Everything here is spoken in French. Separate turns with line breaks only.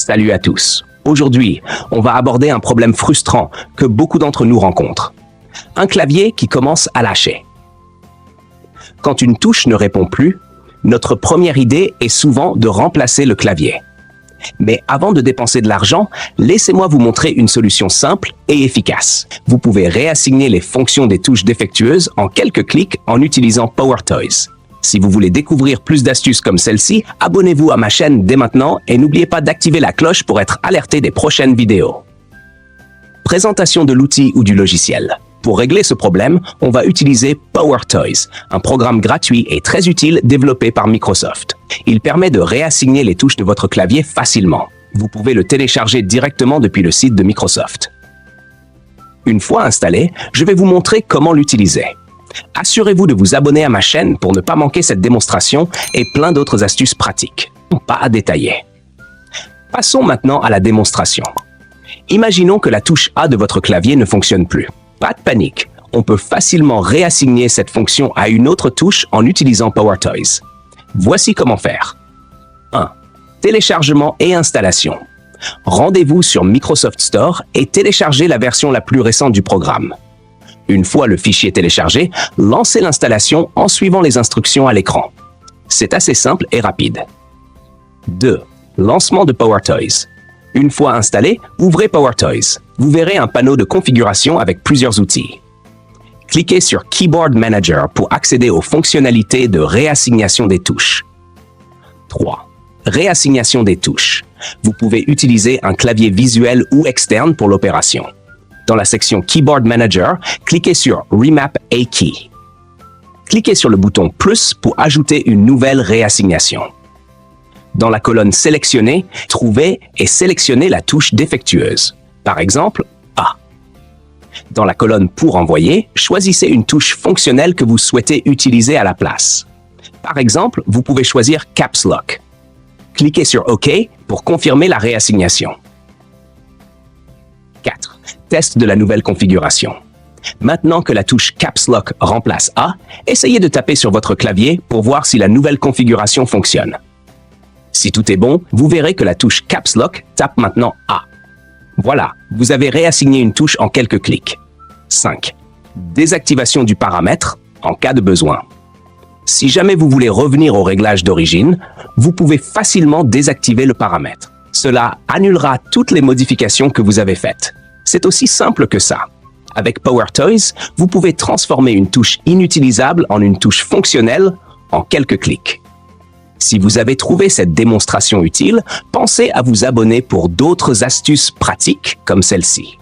Salut à tous. Aujourd'hui, on va aborder un problème frustrant que beaucoup d'entre nous rencontrent. Un clavier qui commence à lâcher. Quand une touche ne répond plus, notre première idée est souvent de remplacer le clavier. Mais avant de dépenser de l'argent, laissez-moi vous montrer une solution simple et efficace. Vous pouvez réassigner les fonctions des touches défectueuses en quelques clics en utilisant PowerToys. Si vous voulez découvrir plus d'astuces comme celle-ci, abonnez-vous à ma chaîne dès maintenant et n'oubliez pas d'activer la cloche pour être alerté des prochaines vidéos. Présentation de l'outil ou du logiciel. Pour régler ce problème, on va utiliser PowerToys, un programme gratuit et très utile développé par Microsoft. Il permet de réassigner les touches de votre clavier facilement. Vous pouvez le télécharger directement depuis le site de Microsoft. Une fois installé, je vais vous montrer comment l'utiliser. Assurez-vous de vous abonner à ma chaîne pour ne pas manquer cette démonstration et plein d'autres astuces pratiques. Pas à détailler. Passons maintenant à la démonstration. Imaginons que la touche A de votre clavier ne fonctionne plus. Pas de panique, on peut facilement réassigner cette fonction à une autre touche en utilisant PowerToys. Voici comment faire. 1. Téléchargement et installation. Rendez-vous sur Microsoft Store et téléchargez la version la plus récente du programme. Une fois le fichier téléchargé, lancez l'installation en suivant les instructions à l'écran. C'est assez simple et rapide. 2. Lancement de PowerToys. Une fois installé, ouvrez PowerToys. Vous verrez un panneau de configuration avec plusieurs outils. Cliquez sur Keyboard Manager pour accéder aux fonctionnalités de réassignation des touches. 3. Réassignation des touches. Vous pouvez utiliser un clavier visuel ou externe pour l'opération. Dans la section Keyboard Manager, cliquez sur Remap a Key. Cliquez sur le bouton plus pour ajouter une nouvelle réassignation. Dans la colonne Sélectionner, trouvez et sélectionnez la touche défectueuse. Par exemple, A. Dans la colonne Pour envoyer, choisissez une touche fonctionnelle que vous souhaitez utiliser à la place. Par exemple, vous pouvez choisir Caps Lock. Cliquez sur OK pour confirmer la réassignation. 4. Test de la nouvelle configuration. Maintenant que la touche Caps Lock remplace A, essayez de taper sur votre clavier pour voir si la nouvelle configuration fonctionne. Si tout est bon, vous verrez que la touche Caps Lock tape maintenant A. Voilà, vous avez réassigné une touche en quelques clics. 5. Désactivation du paramètre en cas de besoin. Si jamais vous voulez revenir au réglage d'origine, vous pouvez facilement désactiver le paramètre. Cela annulera toutes les modifications que vous avez faites. C'est aussi simple que ça. Avec PowerToys, vous pouvez transformer une touche inutilisable en une touche fonctionnelle en quelques clics. Si vous avez trouvé cette démonstration utile, pensez à vous abonner pour d'autres astuces pratiques comme celle-ci.